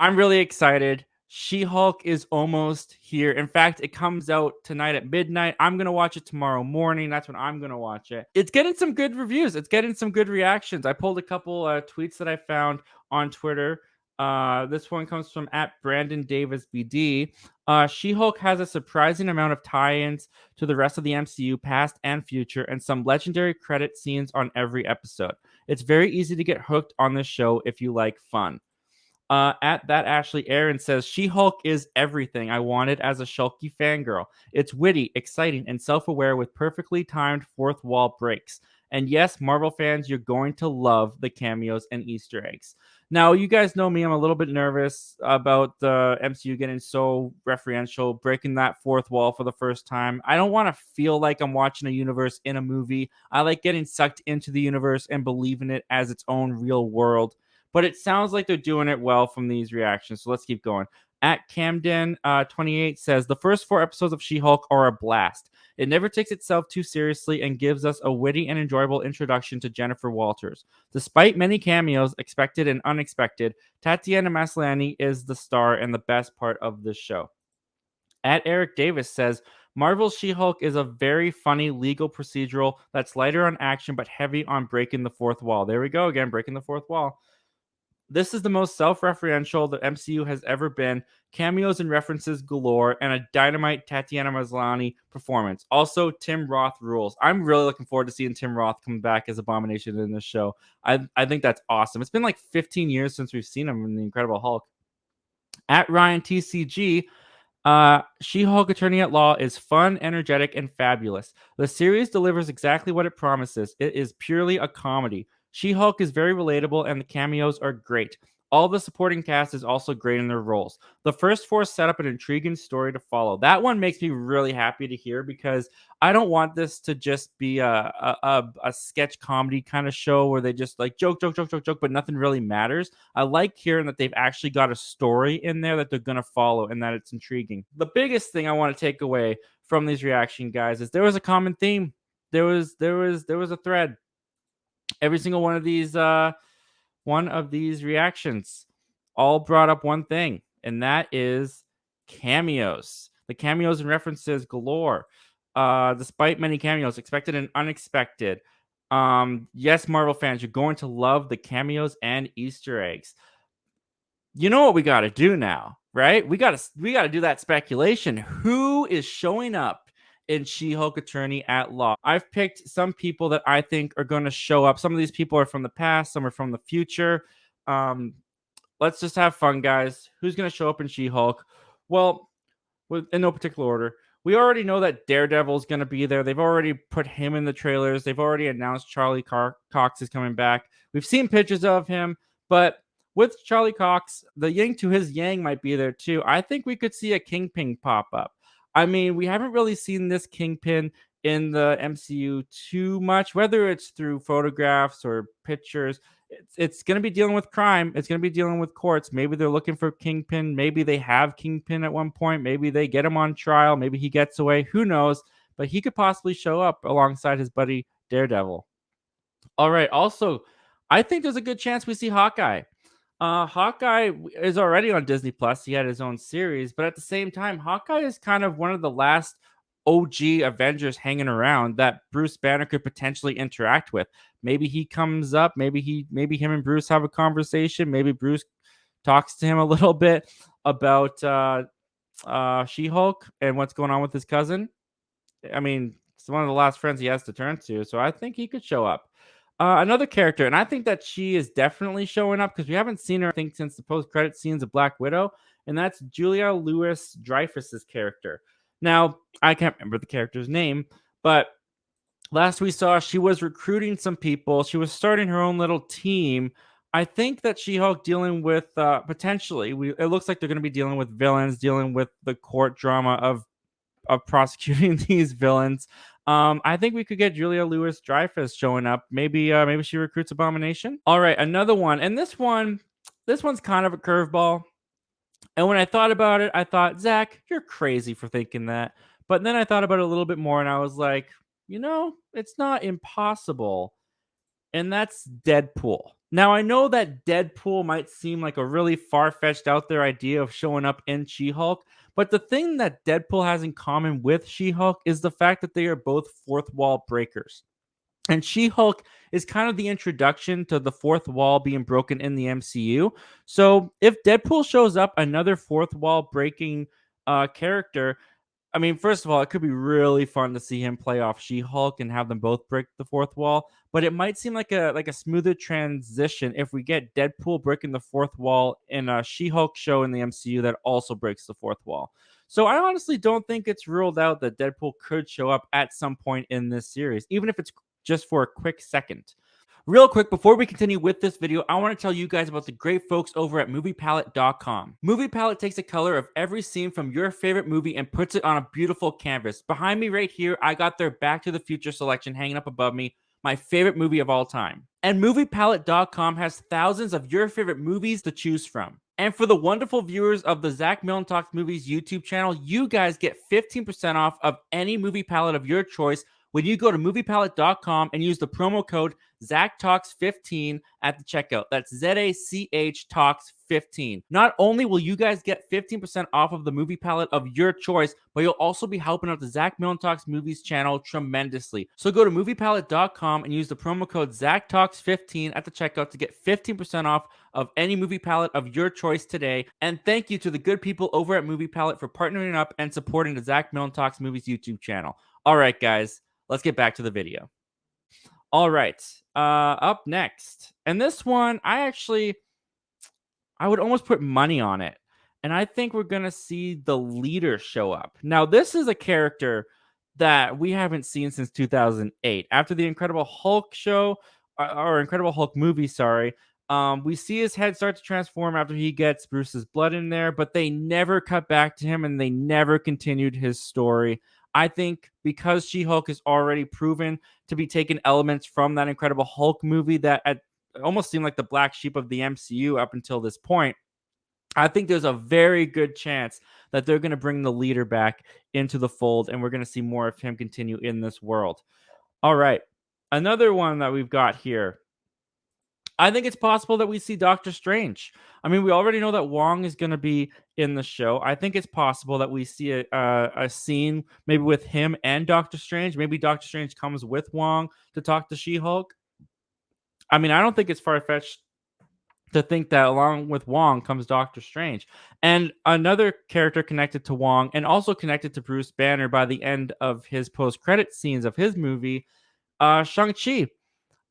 I'm really excited. She-Hulk is almost here. In fact, it comes out tonight at midnight. I'm going to watch it tomorrow morning. That's when I'm going to watch it. It's getting some good reviews. It's getting some good reactions. I pulled a couple tweets that I found on Twitter. This one comes from at Brandon Davis BD. She-Hulk has a surprising amount of tie-ins to the rest of the MCU, past and future, and some legendary credit scenes on every episode. It's very easy to get hooked on this show if you like fun. At that Ashley Aaron says She-Hulk is everything I wanted as a Shulky fangirl. It's witty, exciting, and self-aware with perfectly timed fourth wall breaks. And yes, Marvel fans, you're going to love the cameos and Easter eggs. Now, you guys know me, I'm a little bit nervous about the MCU getting so referential, breaking that fourth wall for the first time. I don't want to feel like I'm watching a universe in a movie. I like getting sucked into the universe and believing it as its own real world, but it sounds like they're doing it well from these reactions. So let's keep going. At Camden28 says the first 4 episodes of She-Hulk are a blast. It never takes itself too seriously and gives us a witty and enjoyable introduction to Jennifer Walters. Despite many cameos, expected and unexpected, Tatiana Maslany is the star and the best part of this show. At Eric Davis says Marvel's She-Hulk is a very funny legal procedural that's lighter on action but heavy on breaking the fourth wall. There we go again, breaking the fourth wall. This is the most self-referential the MCU has ever been. Cameos and references galore, and a dynamite Tatiana Maslany performance. Also, Tim Roth rules. I'm really looking forward to seeing Tim Roth come back as Abomination in this show. I think that's awesome. It's been like 15 years since we've seen him in The Incredible Hulk. At Ryan TCG, She-Hulk Attorney at Law is fun, energetic, and fabulous. The series delivers exactly what it promises. It is purely a comedy. She-Hulk is very relatable, and the cameos are great. All the supporting cast is also great in their roles. The first 4 set up an intriguing story to follow. That one makes me really happy to hear, because I don't want this to just be a sketch comedy kind of show where they just like joke, but nothing really matters. I like hearing that they've actually got a story in there that they're going to follow and that it's intriguing. The biggest thing I want to take away from these reaction guys is there was a common theme. There was a thread. Every single one of these reactions all brought up one thing, and that is cameos. The cameos and references galore. Despite many cameos, expected and unexpected. Yes, Marvel fans, you're going to love the cameos and Easter eggs. You know what we got to do now, right? We got to do that speculation. Who is showing up in She-Hulk Attorney at Law? I've picked some people that I think are going to show up. Some of these people are from the past, some are from the future. Let's just have fun, guys. Who's going to show up in She-Hulk? Well, in no particular order. We already know that Daredevil's going to be there. They've already put him in the trailers. They've already announced Charlie Cox is coming back. We've seen pictures of him, but with Charlie Cox, the yin to his yang might be there too. I think we could see a Kingpin pop up. I mean, we haven't really seen this Kingpin in the MCU too much, whether it's through photographs or pictures. It's going to be dealing with crime. It's going to be dealing with courts. Maybe they're looking for Kingpin. Maybe they have Kingpin at one point. Maybe they get him on trial. Maybe he gets away. Who knows? But he could possibly show up alongside his buddy Daredevil. All right. Also, I think there's a good chance we see Hawkeye. Hawkeye is already on Disney Plus. He had his own series, but at the same time, Hawkeye is kind of one of the last OG Avengers hanging around that Bruce Banner could potentially interact with. Maybe he comes up. Maybe him and Bruce have a conversation. Maybe Bruce talks to him a little bit about She-Hulk and what's going on with his cousin. I mean, it's one of the last friends he has to turn to, so I think he could show up. Another character, and I think that she is definitely showing up because we haven't seen her, I think, since the post-credit scenes of Black Widow, and that's Julia Louis-Dreyfus's character. Now, I can't remember the character's name, but last we saw, she was recruiting some people. She was starting her own little team. I think that She-Hulk dealing with potentially, it looks like they're going to be dealing with villains, dealing with the court drama of prosecuting these villains. I think we could get Julia Louis-Dreyfus showing up. Maybe she recruits Abomination. All right, another one, and this one's kind of a curveball. And when I thought about it, I thought, Zach, you're crazy for thinking that. But then I thought about it a little bit more, and I was like, it's not impossible. and that's Deadpool. Now, I know that Deadpool might seem like a really far fetched out there idea of showing up in She Hulk, but the thing that Deadpool has in common with She Hulk is the fact that they are both fourth wall breakers. And She Hulk is kind of the introduction to the fourth wall being broken in the MCU. So if Deadpool shows up, another fourth wall breaking character, I mean, first of all, it could be really fun to see him play off She-Hulk and have them both break the fourth wall. But it might seem like a smoother transition if we get Deadpool breaking the fourth wall in a She-Hulk show in the MCU that also breaks the fourth wall. So I honestly don't think it's ruled out that Deadpool could show up at some point in this series, even if it's just for a quick second. Real quick, before we continue with this video, I want to tell you guys about the great folks over at MoviePalette.com. MoviePalette takes a color of every scene from your favorite movie and puts it on a beautiful canvas. Behind me right here, I got their Back to the Future selection hanging up above me, my favorite movie of all time. And MoviePalette.com has thousands of your favorite movies to choose from. And for the wonderful viewers of the Zach Millen Talks Movies YouTube channel, you guys get 15% off of any movie palette of your choice when you go to moviepalette.com and use the promo code ZachTalks15 at the checkout. That's ZACH Talks 15. Not only will you guys get 15% off of the movie palette of your choice, but you'll also be helping out the Zach Millen Talks Movies channel tremendously. So go to moviepalette.com and use the promo code ZachTalks15 at the checkout to get 15% off of any movie palette of your choice today. And thank you to the good people over at Movie Palette for partnering up and supporting the Zach Millen Talks Movies YouTube channel. All right, guys, let's get back to the video. All right, up next. And this one, I would almost put money on it. And I think we're going to see the leader show up. Now, this is a character that we haven't seen since 2008. After the Incredible Hulk show, or Incredible Hulk movie, sorry, we see his head start to transform after he gets Bruce's blood in there, but they never cut back to him and they never continued his story. I think because She-Hulk is already proven to be taking elements from that Incredible Hulk movie that almost seemed like the black sheep of the MCU up until this point, I think there's a very good chance that they're going to bring the leader back into the fold and we're going to see more of him continue in this world. All right. Another one that we've got here. I think it's possible that we see Doctor Strange. I mean, we already know that Wong is going to be in the show. I think it's possible that we see a scene maybe with him and Doctor Strange. Maybe Doctor Strange comes with Wong to talk to She-Hulk. I mean, I don't think it's far-fetched to think that along with Wong comes Doctor Strange. And another character connected to Wong and also connected to Bruce Banner by the end of his post-credit scenes of his movie, Shang-Chi.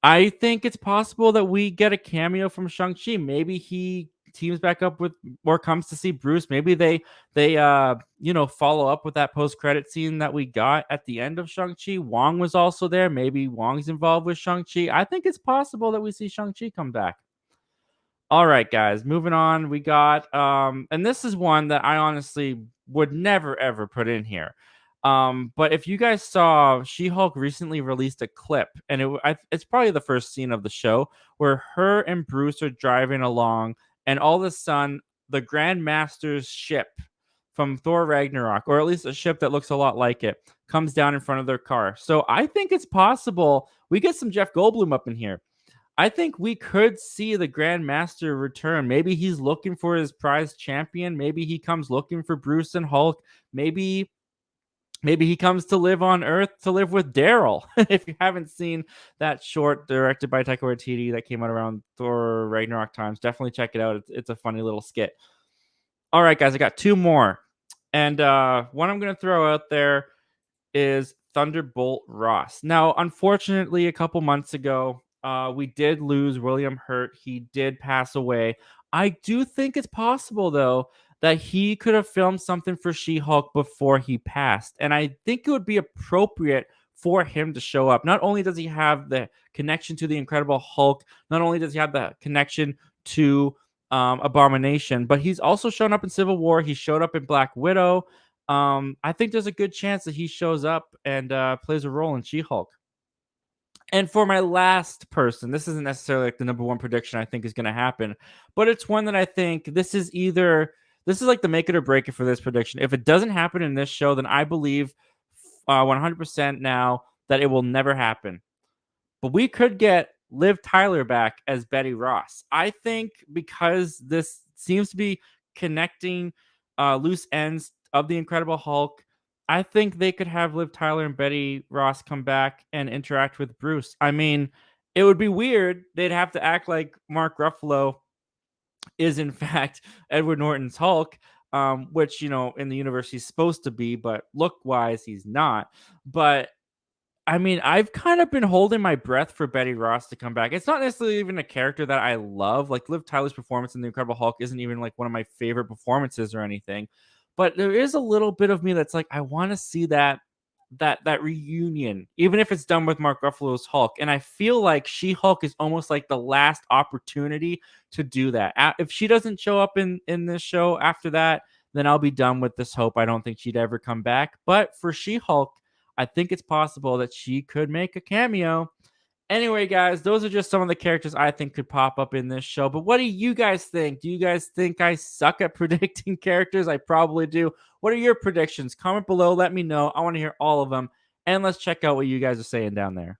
I think it's possible that we get a cameo from Shang-Chi. Maybe he teams back up with or comes to see Bruce. Maybe they follow up with that post-credit scene that we got at the end of Shang-Chi. Wong was also there. Maybe Wong's involved with Shang-Chi. I think it's possible that we see Shang-Chi come back. All right, guys, moving on. We got and this is one that I honestly would never ever put in here. But if you guys saw, She-Hulk recently released a clip, and it's probably the first scene of the show where her and Bruce are driving along, and all of a sudden, the Grandmaster's ship from Thor Ragnarok, or at least a ship that looks a lot like it, comes down in front of their car. So I think it's possible we get some Jeff Goldblum up in here. I think we could see the Grandmaster return. Maybe he's looking for his prized champion. Maybe he comes looking for Bruce and Hulk. Maybe he comes to live on Earth to live with Daryl. If you haven't seen that short directed by Taika Waititi that came out around Thor Ragnarok times, definitely check it out. It's a funny little skit. All right, guys, I got two more. And one I'm going to throw out there is Thunderbolt Ross. Now, unfortunately, a couple months ago, we did lose William Hurt. He did pass away. I do think it's possible, though, that he could have filmed something for She-Hulk before he passed. And I think it would be appropriate for him to show up. Not only does he have the connection to the Incredible Hulk, not only does he have the connection to Abomination, but he's also shown up in Civil War. He showed up in Black Widow. I think there's a good chance that he shows up and plays a role in She-Hulk. And for my last person, this isn't necessarily like the number one prediction I think is going to happen, but it's one that I think this is like the make it or break it for this prediction. If it doesn't happen in this show, then I believe 100% now that it will never happen. But we could get Liv Tyler back as Betty Ross. I think because this seems to be connecting loose ends of the Incredible Hulk, I think they could have Liv Tyler and Betty Ross come back and interact with Bruce. I mean, it would be weird. They'd have to act like Mark Ruffalo is in fact Edward Norton's Hulk, which in the universe he's supposed to be, but look wise he's not. But I mean, I've kind of been holding my breath for Betty Ross to come back. It's not necessarily even a character that I love. Like Liv Tyler's performance in The Incredible Hulk isn't even like one of my favorite performances or anything. But there is a little bit of me that's like, I want to see that reunion, even if it's done with Mark Ruffalo's Hulk. And I feel like She-Hulk is almost like the last opportunity to do that. If she doesn't show up in this show after that, then I'll be done with this hope. I don't think she'd ever come back. But for She-Hulk, I think it's possible that she could make a cameo. Anyway, guys, those are just some of the characters I think could pop up in this show. But what do you guys think? Do you guys think I suck at predicting characters? I probably do. What are your predictions? Comment below. Let me know. I want to hear all of them. And let's check out what you guys are saying down there.